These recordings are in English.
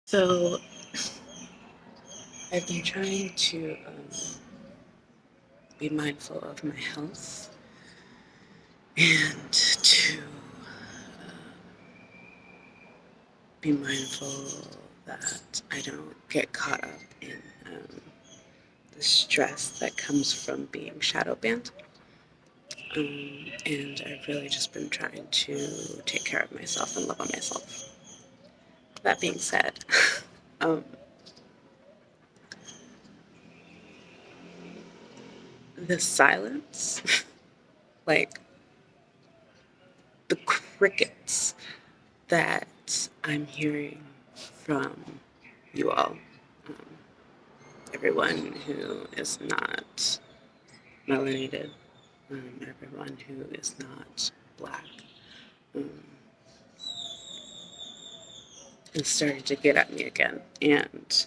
So I've been trying to be mindful of my health and to be mindful that I don't get caught up in the stress that comes from being shadow banned. And I've really just been trying to take care of myself and love on myself. That being said, um, the silence, like the crickets that I'm hearing from you all, um, everyone who is not melanated, everyone who is not black, um, has started to get at me again. And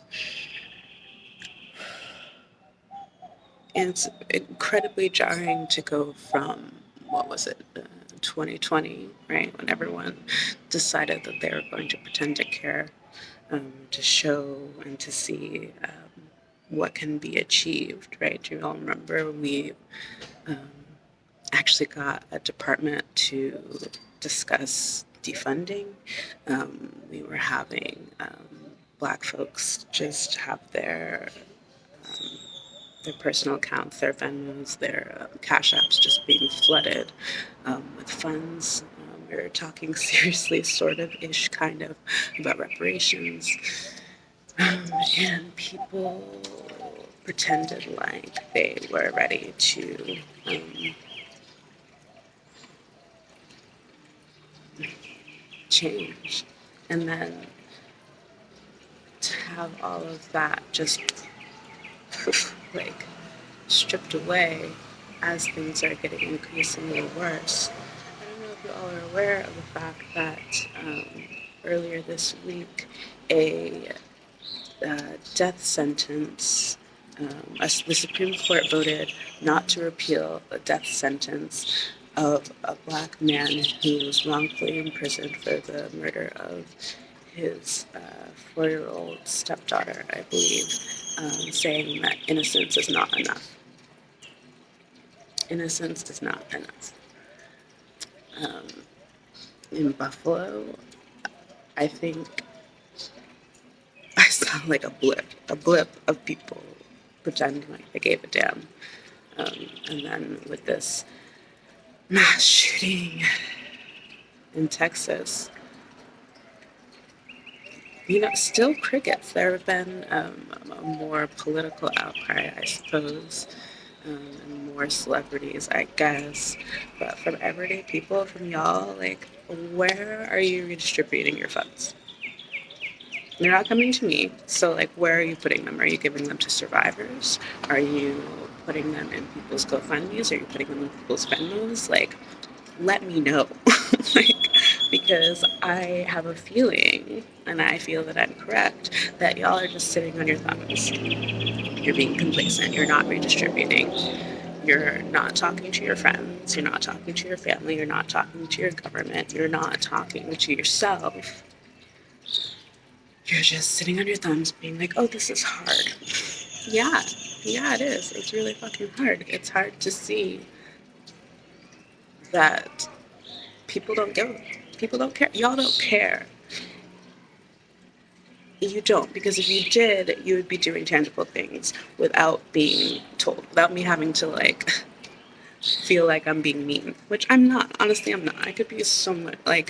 it's incredibly jarring to go from, what was it, 2020, right, when everyone decided that they were going to pretend to care, to show and to see what can be achieved, right? Do you all remember we um, actually got a department to discuss defunding? We were having Black folks just have their personal accounts, their Venmos, their Cash Apps just being flooded with funds. We were talking seriously, sort of ish, kind of, about reparations. And people pretended like they were ready to change. And then to have all of that just like stripped away as things are getting increasingly worse. I don't know if you all are aware of the fact that earlier this week a death sentence, the Supreme Court voted not to repeal the death sentence of a black man who was wrongfully imprisoned for the murder of his 4-year-old stepdaughter, I believe, saying that innocence is not enough. Innocence is not enough. In Buffalo, I think I saw like a blip of people pretending like they gave a damn. And then with this mass shooting in Texas, still crickets. There have been a more political outcry, I suppose, and more celebrities, I guess. But from everyday people, from y'all, like, where are you redistributing your funds? They're not coming to me. So, like, where are you putting them? Are you giving them to survivors? Are you putting them in people's GoFundMes? Are you putting them in people's Venmos? Like, let me know. Like, because I have a feeling, and I feel that I'm correct, that y'all are just sitting on your thumbs. You're being complacent. You're not redistributing. You're not talking to your friends. You're not talking to your family. You're not talking to your government. You're not talking to yourself. You're just sitting on your thumbs being like, oh, this is hard. Yeah, it is. It's really fucking hard. It's hard to see that people don't care. Y'all don't care. You don't, because if you did, you would be doing tangible things without being told, without me having to like feel like I'm being mean, which I'm not. Honestly, I'm not. I could be so much I'm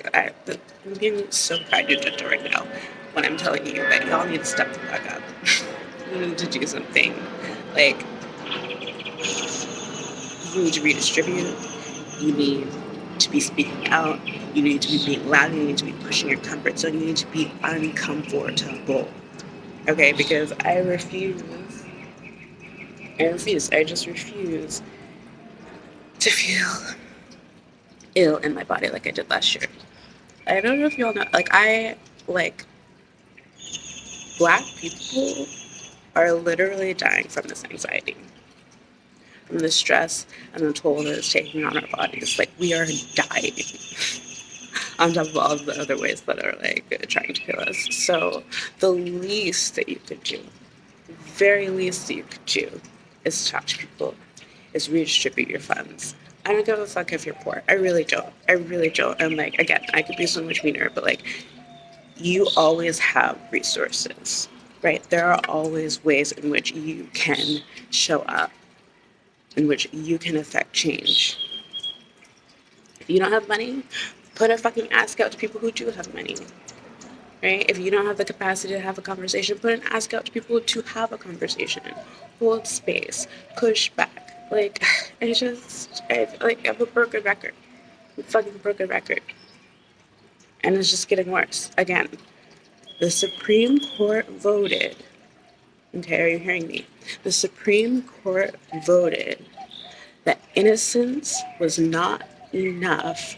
being so kind and gentle right now when I'm telling you that y'all need to step the fuck up. You need to do something. Like, you need to redistribute. You need to be speaking out. You need to be being loud. You need to be pushing your comfort zone. You need to be uncomfortable. Okay, because I refuse. I just refuse to feel ill in my body like I did last year. I don't know if y'all know, like, black people are literally dying from this anxiety, from the stress and the toll that it's taking on our bodies. Like, we are dying. on top of all of the other ways that are like trying to kill us. So the least that you could do, very least that you could do, is talk to people, is redistribute your funds. I don't give a fuck if you're poor. I really don't. I really don't. And like, again, I could be so much meaner, but like, you always have resources, right? There are always ways in which you can show up, in which you can affect change. If you don't have money, put a fucking ask out to people who do have money, right? If you don't have the capacity to have a conversation, put an ask out to people to have a conversation. Hold space, push back. Like, it's just, I have a broken record. A fucking broken record. And it's just getting worse. Again, the Supreme Court voted, okay, are you hearing me? The Supreme Court voted that innocence was not enough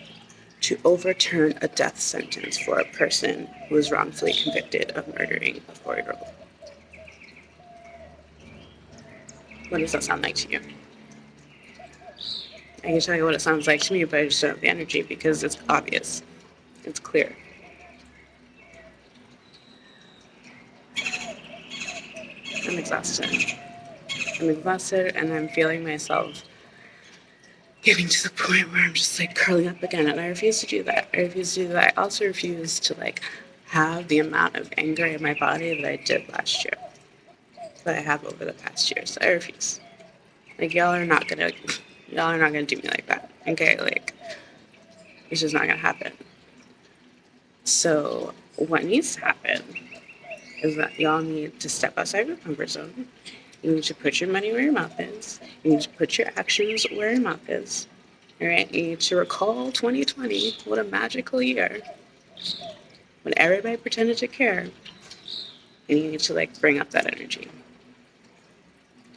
to overturn a death sentence for a person who was wrongfully convicted of murdering a 4-year-old. What does that sound like to you? I can tell you what it sounds like to me, but I just don't have the energy because it's obvious. It's clear. I'm exhausted. I'm exhausted and I'm feeling myself getting to the point where I'm just like curling up again, and I refuse to do that. I also refuse to like have the amount of anger in my body that I did last year, that I have over the past years. I refuse. Like y'all are not gonna do me like that. Okay, like it's just not gonna happen. So what needs to happen is that y'all need to step outside your comfort zone. You need to put your money where your mouth is. You need to put your actions where your mouth is. All right? You need to recall 2020, what a magical year, when everybody pretended to care. And you need to like bring up that energy.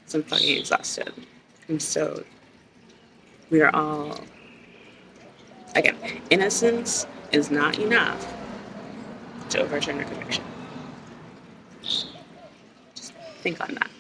So I'm fucking exhausted. And so we are all, again, innocence is not enough to overturn a conviction. Just think on that.